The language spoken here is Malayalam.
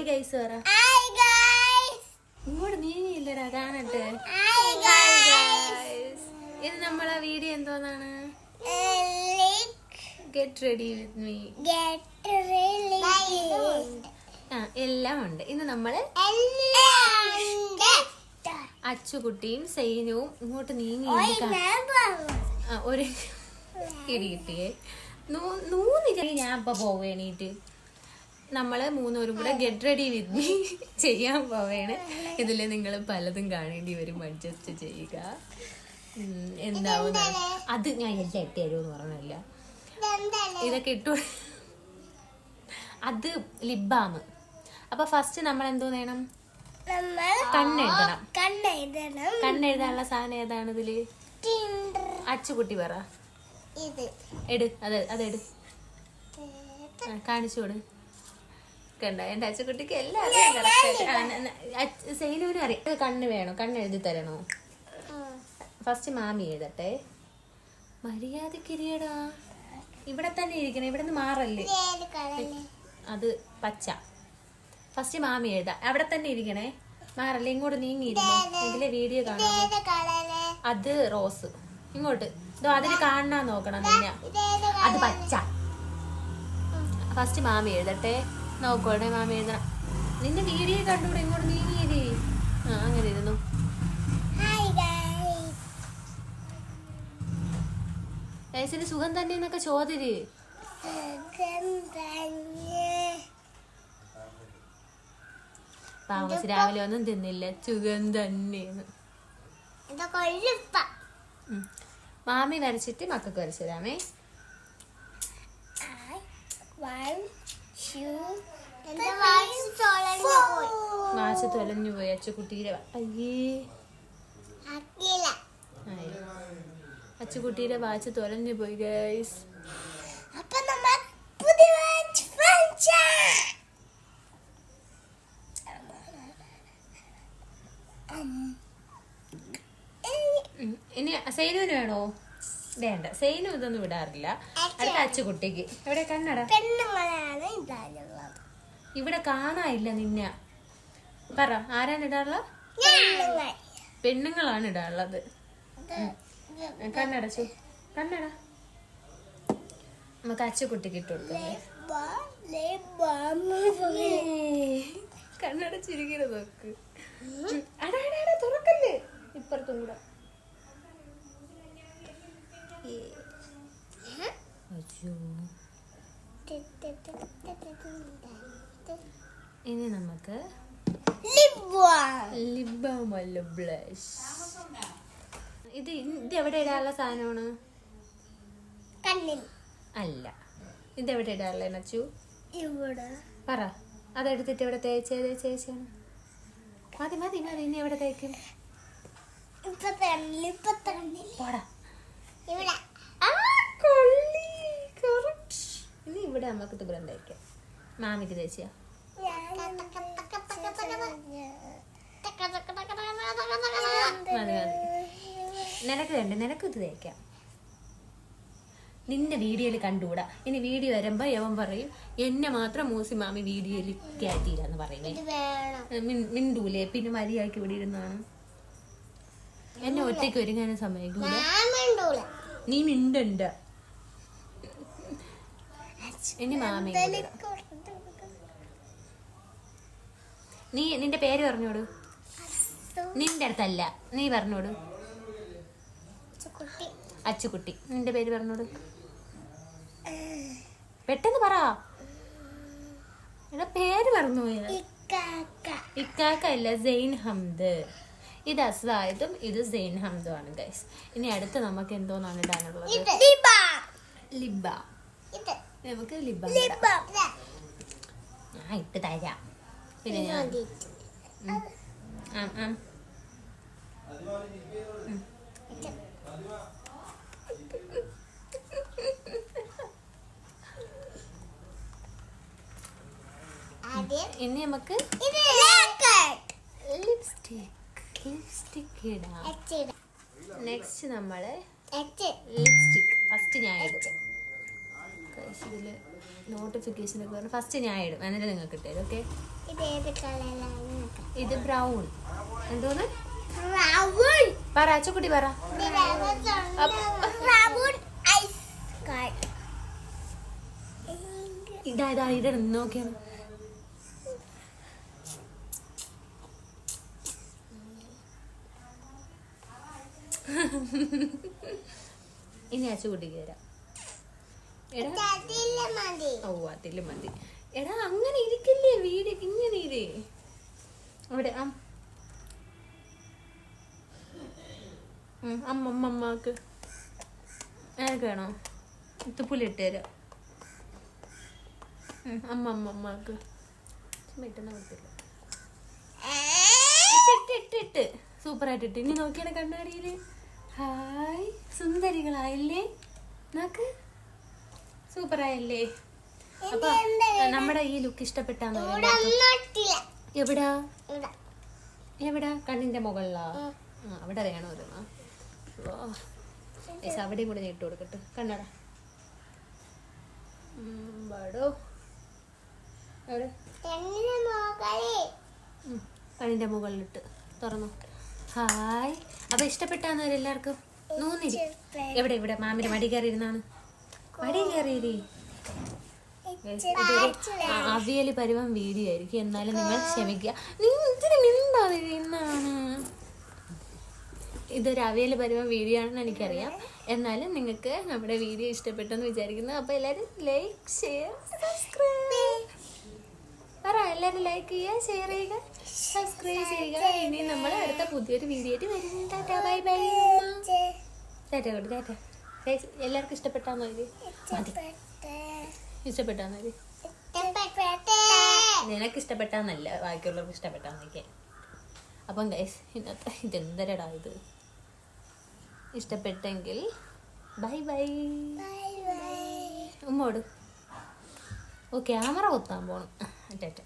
ഹായ് ഗൈസ് പറ. ഇങ്ങോട്ട് നീങ്ങിയില്ലടാ കാണട്ടെ. ഇത് നമ്മളെ വീഡിയോ എന്തോന്നാണ്? Get ready with me. എല്ലാം ഉണ്ട്. ഇന്ന് നമ്മള് അച്ചുകുട്ടിയും സൈനുവും ഇങ്ങോട്ട് നീങ്ങി ഒരു ഇടി കിട്ടിയേ. 3 ഞാൻ ഇപ്പൊ പോവേണീട്ട് നമ്മള് 3 കൂടെ ഗെറ്റ് റെഡി വിത്ത് മീ ചെയ്യാൻ പോവേണ്. ഇതില് നിങ്ങൾ പലതും കാണേണ്ടി വരും, അഡ്ജസ്റ്റ് ചെയ്യുക. എന്താവും അത് ഞാൻ എല്ലാം ഇട്ട് തരുമെന്ന് പറഞ്ഞല്ല. ഇതൊക്കെ ഇട്ടു. അത് ലിബാം. അപ്പൊ ഫസ്റ്റ് നമ്മൾ എന്തോ വേണം? കണ്ണെഴുതണം. കണ്ണെഴുതാനുള്ള സാധനം ഏതാണ് ഇതില്? അച്ചുകുട്ടി പറ. എട് അതെട് കാണിച്ചോട്. കണ്ട എന്റെ അച്ചുകുട്ടിക്ക് എല്ലാം സൈനുവിനും അറിയാം. കണ്ണ് വേണോ? കണ്ണെഴുതി തരണോ? ഫസ്റ്റ് മാമി എഴുതട്ടെ. മര്യാദക്കിരിയടാ, ഇവിടെ തന്നെ ഇരിക്കണം, ഇവിടെ നിന്ന് മാറല്ലേ. അത് പച്ച. ഫസ്റ്റ് മാമി എഴുതാ. അവിടെ തന്നെ ഇരിക്കണേ, മാറല്ലേ. ഇങ്ങോട്ട് നീങ്ങിയിരുന്നു എങ്കിലേ വീഡിയോ കാണാം. അത് റോസ്. ഇങ്ങോട്ട് ഇതോ അതിന് കാണാൻ നോക്കണം നിന്നെ. അത് പച്ച. ഫസ്റ്റ് മാമി എഴുതട്ടെ. നോക്കോട്ടെ മാമി എഴുതണം. നിന്റെ വീഡിയോ കണ്ടൂടെ. ഇങ്ങോട്ട് നീങ്ങിയേ. അങ്ങനെ ഇരുന്നു. ഗൈസിന് സുഖം തന്നെ എന്നൊക്കെ ചോദ്യര്. താമസി രാവിലെ ഒന്നും തിന്നില്ല. സുഖം തന്നെയെന്ന്. മാമി വരച്ചിട്ട് മക്കൾക്ക് വരച്ചു തരാമേ. വാച്ച് തൊലഞ്ഞു പോയി അച്ചുകുട്ടീരെ. അയ്യേ, അച്ചുകുട്ടീരെ വാച്ച് തൊലഞ്ഞു പോയി ഗൈസ്. ഇനി സൈനുവിന് വേണോ? വേണ്ട, സൈനു ഇതൊന്നും വിടാറില്ല. അടുത്ത അച്ചുകുട്ടിക്ക്. എവിടെ കണ്ണട? ഇവിടെ കാണാനില്ല നിന്നെ. പറ, ആരാണ് ഇടാറുള്ളത്? പെണ്ണുങ്ങളാണ് ഇടാറുള്ളത്. കണ്ണടച്ചു. കണ്ണട നമുക്ക് അച്ചുകുട്ടിക്ക് ഇട്ട് കൊടുക്കാം. കണ്ണടച്ചിരിക്കരുത് നോക്ക്. അടാ തുറക്കല്ലേ. ഇപ്പുറത്തും കൂടെ. ഇനി നമുക്ക് ലിബാമല്ല ബ്ലഷ്. ഇത് എവിടെ ഇടാനുള്ള സാധനമാണ്? അല്ല, ഇതെവിടെ ഇടാറുള്ള നച്ചു? പറ. അതെടുത്തിട്ട് ഇവിടെ തേച്ചാണ്. മതി. ഇനി എവിടെ തേക്കും? ഇനി ഇവിടെ നമുക്ക് ദൂരം തേക്കാം. മാമിക്ക് തേച്ചിയാ. മതി. നിനക്ക് വേണ്ട, നിനക്ക് ഇത് തേക്കാം. നിന്നെ വീഡിയോയിൽ കണ്ടുകൂടാ. ഇനി വീഡിയോ വരുമ്പോ യവൻ പറയും എന്നെ മാത്രം മൂസി മാമി വീഡിയോയിൽ കയറ്റിയില്ലെന്ന് പറയുന്നേ. മിണ്ടൂലേ. പിന്നെ മര്യാദക്ക് ഇവിടെ ഇരുന്നാണ്. എന്നെ ഒറ്റയ്ക്ക് ഒരുങ്ങാനും സമ്മതിക്കൂല. നീ മിണ്ടണ്ട. ഇനി മാമി നീ നിന്റെ പേര് പറഞ്ഞോട്. നിന്റെ അടുത്തല്ല, നീ പറഞ്ഞോട്. അച്ചുകുട്ടി. നിന്റെ പേര് പറഞ്ഞോട്. പെട്ടെന്ന് പറ. പേര് പറഞ്ഞു പോയത്. ഇക്കാക്ക അല്ല, സെയിൻ ഹംദ്. ഇത് അസ്വായതും ഇത് സെയിൻ ഹംദും ആണ് ഗൈസ്. ഇനി അടുത്ത് നമുക്ക് എന്തോന്നാണ് ഇടാനുള്ളത്? ലിബ. നമുക്ക് ലിബ ഞാൻ ഇട്ട് തരാം. പിന്നെ ഞാൻ ഇനി നമുക്ക് ലിപ്സ്റ്റിക് ഇടാം. നെക്സ്റ്റ് നമ്മള് ലിപ്സ്റ്റിക് ഫസ്റ്റ് ഞാൻ ഇടും. ഇതില് നോട്ടിഫിക്കേഷൻ ഒക്കെ ഫസ്റ്റ് ഞാൻ ഇടും, എന്നിട്ട് നിങ്ങൾക്ക് ഇട്ടേരും. ഓക്കെ, ഇത് ബ്രൗൺ. എന്തോന്ന് പറ അച്ചുക്കുട്ടി പറ. ഇതാ ഇട നോക്കിയാണ്. ഇനി അച്ചുകുട്ടിക്ക് തരാം. ഓ അതില് മതി. എടാ അങ്ങനെ ഇരിക്കില്ലേ വീട്, ഇങ്ങനെ ഇരേ അവിടെ. അമ്മക്ക് എനിക്ക് വേണോ? തുപ്പുലിട്ട് തരാം. അമ്മക്ക് ഇട്ട് സൂപ്പറായിട്ട് ഇട്ട്. ഇനി നോക്കിയാണ് കണ്ണാടിയില്. ഹായ് സുന്ദരികളായില്ലേ? നോക്ക് സൂപ്പറായല്ലേ? അപ്പൊ നമ്മുടെ ഈ ലുക്ക് ഇഷ്ടപ്പെട്ടാന്നോ? എവിടാ എവിടാ? കണ്ണിന്റെ മുകളിലാ? അവിടെ വേണോ? അവിടെയും കൂടെ ഇട്ട് കൊടുക്കട്ടെ. കണ്ണട പാടോ എവിടെ? കണ്ണിന്റെ മുകളിലിട്ട് തുറന്നു. ഹായ്. അപ്പൊ ഇഷ്ടപ്പെട്ടാന്നോ എല്ലാവർക്കും? നൂന്നിരി എവിടെ ഇവിടെ മാമിന്റെ മടി കയറി ഇരുന്നാണ്. മടി കയറിയിരി. ഇതൊരു അവിയല് പരുവം വീഡിയോ ആയിരിക്കും, എന്നാലും നിങ്ങൾ ക്ഷമിക്കുക. നിങ്ങൾ ഇതിന് മിണ്ടാതിരുന്നാണ്. ഇതൊരു അവിയല് പരുവം വീഡിയോ ആണെന്ന് എനിക്കറിയാം, എന്നാലും നിങ്ങൾക്ക് നമ്മുടെ വീഡിയോ ഇഷ്ടപ്പെട്ടെന്ന് വിചാരിക്കുന്നു. അപ്പോൾ എല്ലാവരും ലൈക്ക് ഷെയർ സബ്സ്ക്രൈബ് പറ. എല്ലാവരും ലൈക്ക് ചെയ്യുക, ഷെയർ ചെയ്യുക, സബ്സ്ക്രൈബ് ചെയ്യുക. ഇനി നമ്മൾ അടുത്ത പുതിയൊരു വീഡിയോ ആയിട്ട് വരും. Tata bye bye. ടാറ്റ കൊടു. ടാറ്റ. എല്ലാവർക്കും ഇഷ്ടപ്പെട്ടാന്നോ? ഇത് ഇഷ്ടപ്പെട്ടാന്നോ? ഇത് നിനക്ക് ഇഷ്ടപ്പെട്ടാന്നല്ല, ബാക്കിയുള്ളവർക്ക് ഇഷ്ടപ്പെട്ടാന്നൊക്കെ. അപ്പം ഗൈസ് ഇന്നത്തെ ഇതെന്തരടാ ഇത്? ഇഷ്ടപ്പെട്ടെങ്കിൽ ബൈ ബൈ ഉമ്മോട്. ഓ ക്യാമറ കൊത്താൻ പോണം. ടാറ്റ.